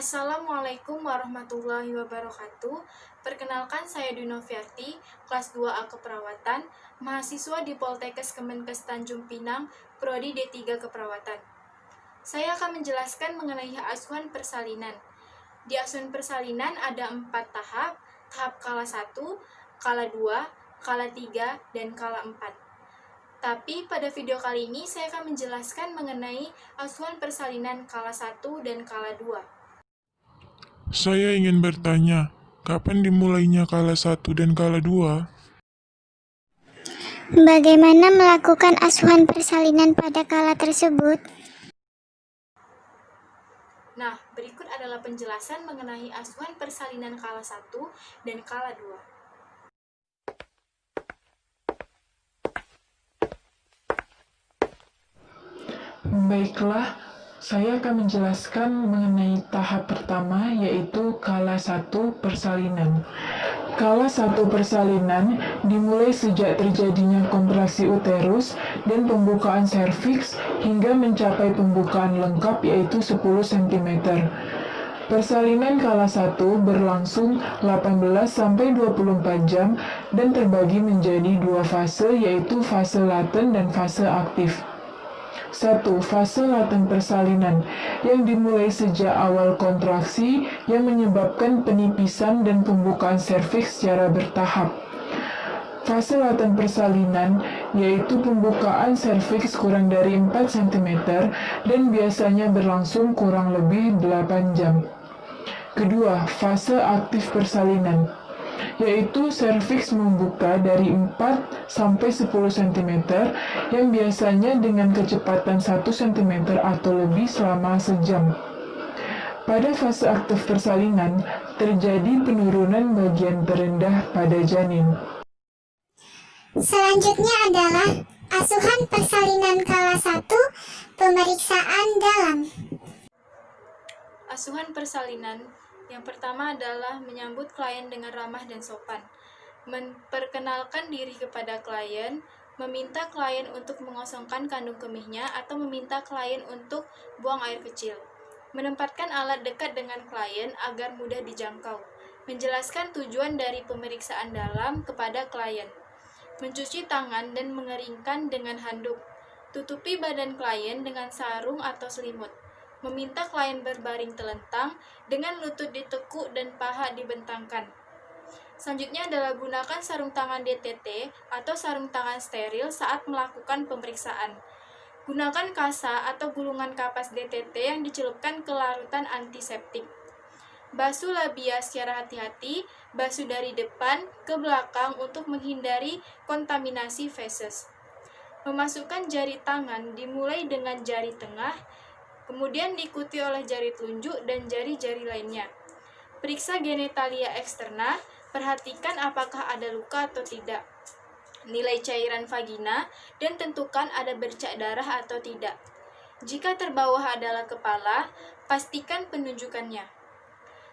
Assalamualaikum warahmatullahi wabarakatuh. Perkenalkan, saya Dwi Noviarti, kelas 2A Keperawatan, mahasiswa di Poltekkes Kemenkes Tanjung Pinang, Prodi D3 Keperawatan. Saya akan menjelaskan mengenai asuhan persalinan. Di asuhan persalinan ada 4 tahap, tahap kala 1, kala 2, kala 3, dan kala 4. Tapi pada video kali ini saya akan menjelaskan mengenai asuhan persalinan kala 1 dan kala 2. Saya ingin bertanya, kapan dimulainya kala 1 dan kala 2? Bagaimana melakukan asuhan persalinan pada kala tersebut? Nah, berikut adalah penjelasan mengenai asuhan persalinan kala 1 dan kala 2. Baiklah, saya akan menjelaskan mengenai tahap pertama, yaitu kala 1 persalinan. Kala 1 persalinan dimulai sejak terjadinya kontraksi uterus dan pembukaan serviks hingga mencapai pembukaan lengkap, yaitu 10 cm. Persalinan kala 1 berlangsung 18-24 jam dan terbagi menjadi 2 fase, yaitu fase laten dan fase aktif. 1. Fase laten persalinan yang dimulai sejak awal kontraksi yang menyebabkan penipisan dan pembukaan serviks secara bertahap. Fase laten persalinan yaitu pembukaan serviks kurang dari 4 cm dan biasanya berlangsung kurang lebih 8 jam. Kedua, fase aktif persalinan yaitu serviks membuka dari 4-10 cm yang biasanya dengan kecepatan 1 cm atau lebih selama sejam. Pada fase aktif persalinan, terjadi penurunan bagian terendah pada janin. Selanjutnya adalah asuhan persalinan kala 1, pemeriksaan dalam. Asuhan persalinan yang pertama adalah menyambut klien dengan ramah dan sopan, memperkenalkan diri kepada klien, meminta klien untuk mengosongkan kandung kemihnya atau meminta klien untuk buang air kecil, menempatkan alat dekat dengan klien agar mudah dijangkau, menjelaskan tujuan dari pemeriksaan dalam kepada klien, mencuci tangan dan mengeringkan dengan handuk, tutupi badan klien dengan sarung atau selimut, meminta klien berbaring telentang dengan lutut ditekuk dan paha dibentangkan. Selanjutnya adalah gunakan sarung tangan DTT atau sarung tangan steril saat melakukan pemeriksaan. Gunakan kasa atau gulungan kapas DTT yang dicelupkan ke larutan antiseptik. Basuh labia secara hati-hati, basuh dari depan ke belakang untuk menghindari kontaminasi feses. Memasukkan jari tangan dimulai dengan jari tengah, kemudian diikuti oleh jari telunjuk dan jari-jari lainnya. Periksa genitalia eksterna, perhatikan apakah ada luka atau tidak. Nilai cairan vagina dan tentukan ada bercak darah atau tidak. Jika terbawah adalah kepala, pastikan penunjukannya.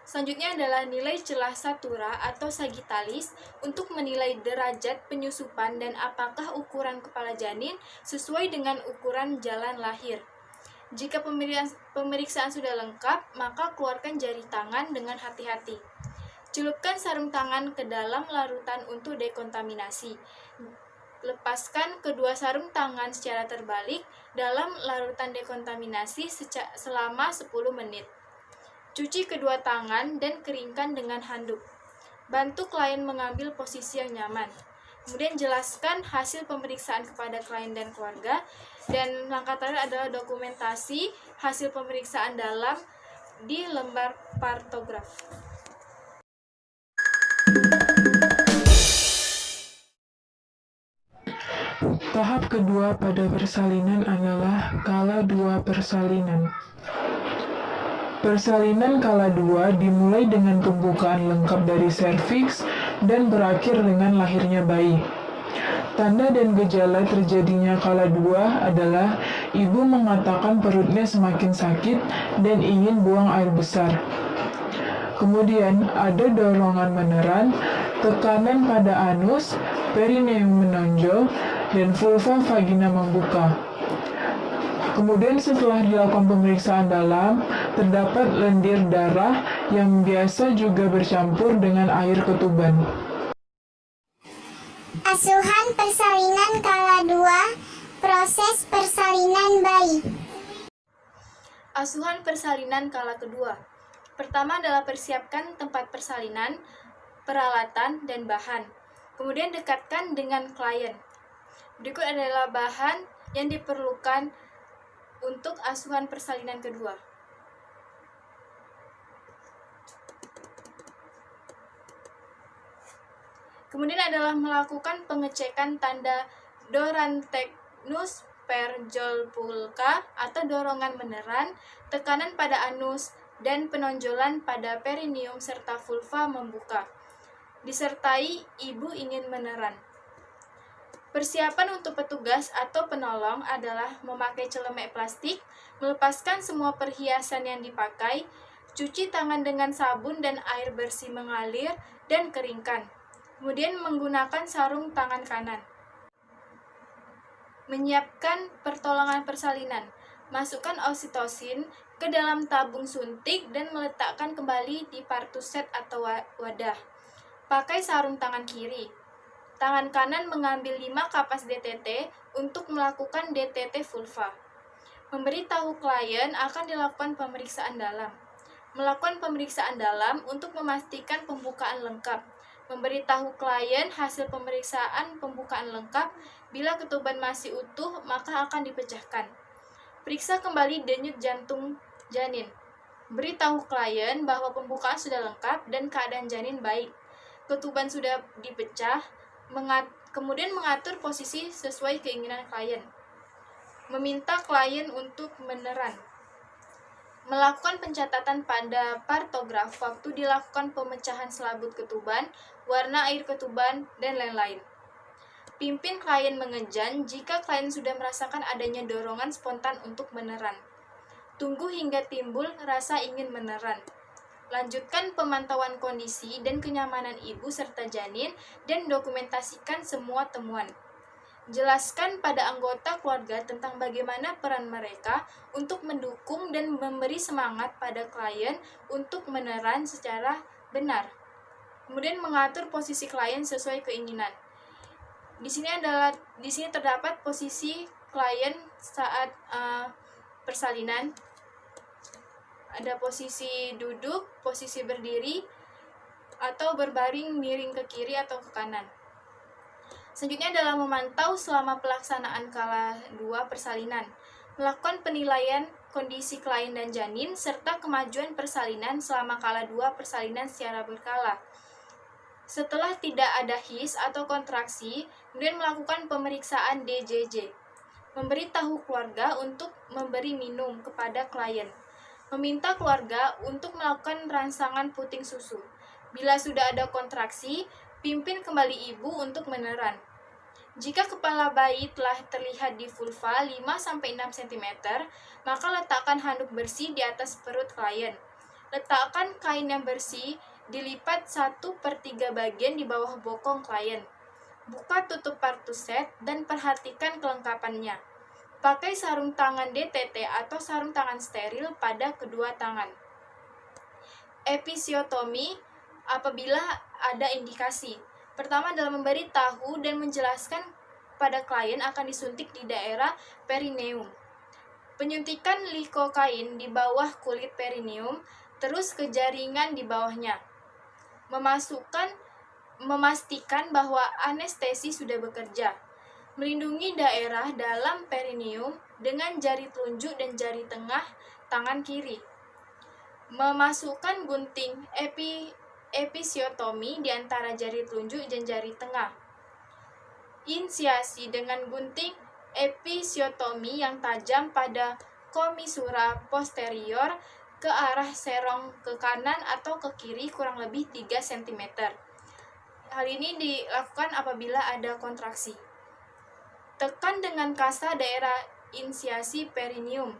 Selanjutnya adalah nilai celah satura atau sagittalis untuk menilai derajat penyusupan dan apakah ukuran kepala janin sesuai dengan ukuran jalan lahir. Jika pemeriksaan sudah lengkap, maka keluarkan jari tangan dengan hati-hati. Celupkan sarung tangan ke dalam larutan untuk dekontaminasi. Lepaskan kedua sarung tangan secara terbalik dalam larutan dekontaminasi selama 10 menit. Cuci kedua tangan dan keringkan dengan handuk. Bantu klien mengambil posisi yang nyaman. Kemudian jelaskan hasil pemeriksaan kepada klien dan keluarga. Dan langkah terakhir adalah dokumentasi hasil pemeriksaan dalam di lembar partograf. Tahap kedua pada persalinan adalah kala 2 persalinan. Persalinan kala 2 dimulai dengan pembukaan lengkap dari serviks dan berakhir dengan lahirnya bayi. Tanda dan gejala terjadinya kala 2 adalah ibu mengatakan perutnya semakin sakit dan ingin buang air besar. Kemudian ada dorongan meneran, tekanan pada anus, perineum menonjol, dan vulva vagina membuka. Kemudian setelah dilakukan pemeriksaan dalam, terdapat lendir darah yang biasa juga bercampur dengan air ketuban. Asuhan persalinan kala 2, proses persalinan bayi. Asuhan persalinan kala kedua. Pertama adalah persiapkan tempat persalinan, peralatan, dan bahan. Kemudian dekatkan dengan klien. Berikut adalah bahan yang diperlukan untuk asuhan persalinan kedua. Kemudian adalah melakukan pengecekan tanda Dorantegnus perjolpulka atau dorongan meneran, tekanan pada anus, dan penonjolan pada perineum serta vulva membuka, disertai ibu ingin meneran. Persiapan untuk petugas atau penolong adalah memakai celemek plastik, melepaskan semua perhiasan yang dipakai, cuci tangan dengan sabun dan air bersih mengalir, dan keringkan. Kemudian menggunakan sarung tangan kanan. Menyiapkan pertolongan persalinan. Masukkan oksitosin ke dalam tabung suntik dan meletakkan kembali di partuset atau wadah. Pakai sarung tangan kiri. Tangan kanan mengambil 5 kapas DTT untuk melakukan DTT vulva. Memberitahu klien akan dilakukan pemeriksaan dalam. Melakukan pemeriksaan dalam untuk memastikan pembukaan lengkap. Memberitahu klien hasil pemeriksaan pembukaan lengkap. Bila ketuban masih utuh, maka akan dipecahkan. Periksa kembali denyut jantung janin. Beritahu klien bahwa pembukaan sudah lengkap dan keadaan janin baik. Ketuban sudah dipecah, kemudian mengatur posisi sesuai keinginan klien. Meminta klien untuk meneran. Melakukan pencatatan pada partograf waktu dilakukan pemecahan selabut ketuban, warna air ketuban, dan lain-lain. Pimpin klien mengejan jika klien sudah merasakan adanya dorongan spontan untuk meneran. Tunggu hingga timbul rasa ingin meneran. Lanjutkan pemantauan kondisi dan kenyamanan ibu serta janin dan dokumentasikan semua temuan. Jelaskan pada anggota keluarga tentang bagaimana peran mereka untuk mendukung dan memberi semangat pada klien untuk meneran secara benar. Kemudian mengatur posisi klien sesuai keinginan. Di sini terdapat posisi klien saat persalinan. Ada posisi duduk, posisi berdiri, atau berbaring miring ke kiri atau ke kanan. Selanjutnya adalah memantau selama pelaksanaan kala 2 persalinan. Melakukan penilaian kondisi klien dan janin, serta kemajuan persalinan selama kala 2 persalinan secara berkala. Setelah tidak ada his atau kontraksi, kemudian melakukan pemeriksaan DJJ. Memberitahu keluarga untuk memberi minum kepada klien. Meminta keluarga untuk melakukan rangsangan puting susu. Bila sudah ada kontraksi, pimpin kembali ibu untuk meneran. Jika kepala bayi telah terlihat di vulva 5-6 cm, maka letakkan handuk bersih di atas perut klien. Letakkan kain yang bersih dilipat 1/3 bagian di bawah bokong klien. Buka tutup partuset dan perhatikan kelengkapannya. Pakai sarung tangan DTT atau sarung tangan steril pada kedua tangan. Episiotomi apabila ada indikasi. Pertama adalah memberi tahu dan menjelaskan pada klien akan disuntik di daerah perineum. Penyuntikan likokain di bawah kulit perineum, terus ke jaringan di bawahnya. Memastikan bahwa anestesi sudah bekerja. Melindungi daerah dalam perineum dengan jari telunjuk dan jari tengah tangan kiri. Memasukkan gunting episiotomi di antara jari telunjuk dan jari tengah. Inisiasi dengan gunting episiotomi yang tajam pada komisura posterior ke arah serong ke kanan atau ke kiri kurang lebih 3 cm. Hal ini dilakukan apabila ada kontraksi. Tekan dengan kasa daerah inisiasi perineum.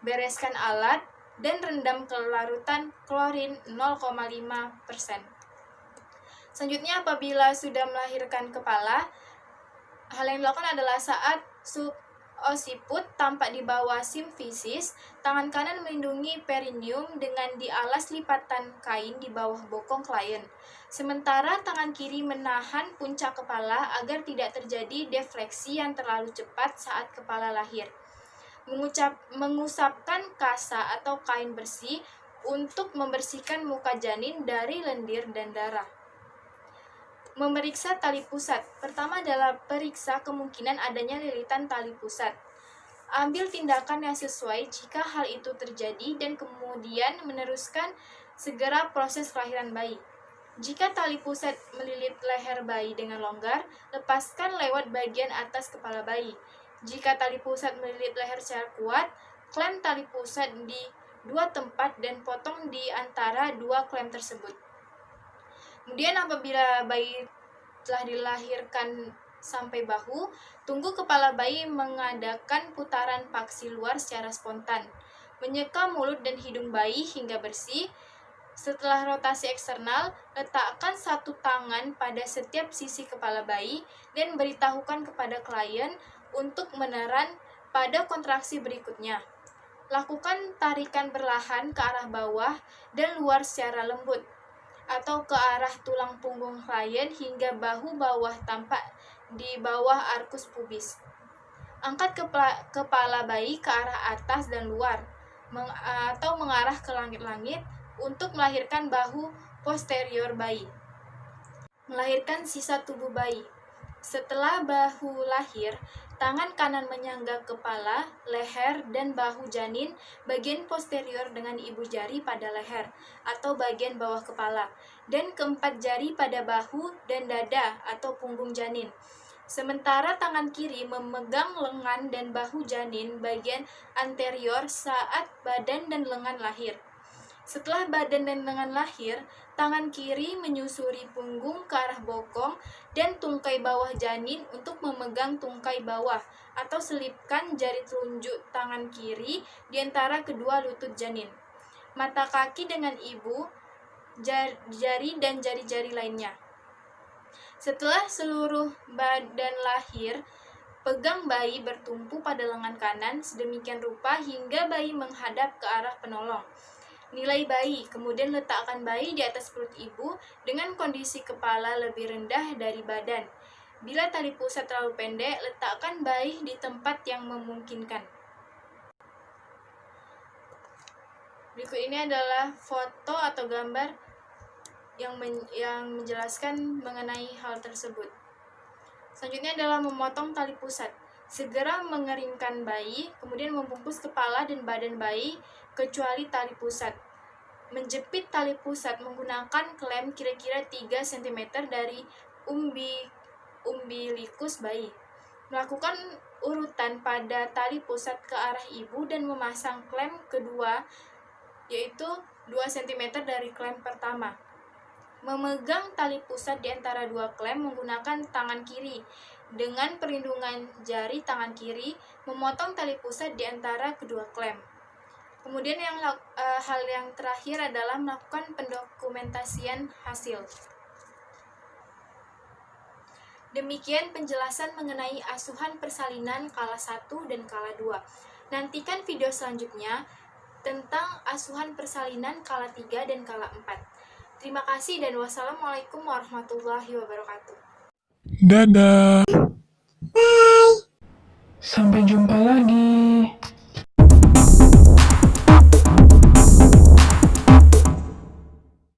Bereskan alat dan rendam ke larutan klorin 0,5%. Selanjutnya apabila sudah melahirkan kepala, hal yang dilakukan adalah saat Occiput tampak di bawah simfisis, tangan kanan melindungi perineum dengan dialas lipatan kain di bawah bokong klien. Sementara tangan kiri menahan puncak kepala agar tidak terjadi defleksi yang terlalu cepat saat kepala lahir. Mengusapkan kasa atau kain bersih untuk membersihkan muka janin dari lendir dan darah. Memeriksa tali pusat. Pertama adalah periksa kemungkinan adanya lilitan tali pusat. Ambil tindakan yang sesuai jika hal itu terjadi dan kemudian meneruskan segera proses kelahiran bayi. Jika tali pusat melilit leher bayi dengan longgar, lepaskan lewat bagian atas kepala bayi. Jika tali pusat melilit leher secara kuat, klem tali pusat di dua tempat dan potong di antara dua klem tersebut. Kemudian apabila bayi telah dilahirkan sampai bahu, tunggu kepala bayi mengadakan putaran paksi luar secara spontan. Menyeka mulut dan hidung bayi hingga bersih. Setelah rotasi eksternal, letakkan satu tangan pada setiap sisi kepala bayi dan beritahukan kepada klien untuk meneran pada kontraksi berikutnya. Lakukan tarikan perlahan ke arah bawah dan luar secara lembut, atau ke arah tulang punggung klien hingga bahu bawah tampak di bawah arkus pubis. Angkat kepala bayi ke arah atas dan luar, atau mengarah ke langit-langit untuk melahirkan bahu posterior bayi. Melahirkan sisa tubuh bayi. Setelah bahu lahir, tangan kanan menyangga kepala, leher, dan bahu janin bagian posterior dengan ibu jari pada leher atau bagian bawah kepala, dan keempat jari pada bahu dan dada atau punggung janin. Sementara tangan kiri memegang lengan dan bahu janin bagian anterior saat badan dan lengan lahir. Setelah badan dan lengan lahir, tangan kiri menyusuri punggung ke arah bokong dan tungkai bawah janin untuk memegang tungkai bawah, atau selipkan jari telunjuk tangan kiri di antara kedua lutut janin. Mata kaki dengan ibu, jari dan jari-jari lainnya. Setelah seluruh badan lahir, pegang bayi bertumpu pada lengan kanan sedemikian rupa hingga bayi menghadap ke arah penolong. Nilai bayi, kemudian letakkan bayi di atas perut ibu dengan kondisi kepala lebih rendah dari badan. Bila tali pusat terlalu pendek, letakkan bayi di tempat yang memungkinkan. Berikut ini adalah foto atau gambar yang menjelaskan mengenai hal tersebut. Selanjutnya adalah memotong tali pusat. Segera mengeringkan bayi, kemudian membungkus kepala dan badan bayi kecuali tali pusat. Menjepit tali pusat menggunakan klem kira-kira 3 cm dari umbilikus bayi. Melakukan urutan pada tali pusat ke arah ibu dan memasang klem kedua, yaitu 2 cm dari klem pertama. Memegang tali pusat di antara dua klem menggunakan tangan kiri. Dengan perlindungan jari tangan kiri, memotong tali pusat di antara kedua klem. Kemudian hal yang terakhir adalah melakukan pendokumentasian hasil. Demikian penjelasan mengenai asuhan persalinan kala 1 dan kala 2. Nantikan video selanjutnya tentang asuhan persalinan kala 3 dan kala 4. Terima kasih dan wassalamualaikum warahmatullahi wabarakatuh. Dadah. Bye. Sampai jumpa lagi.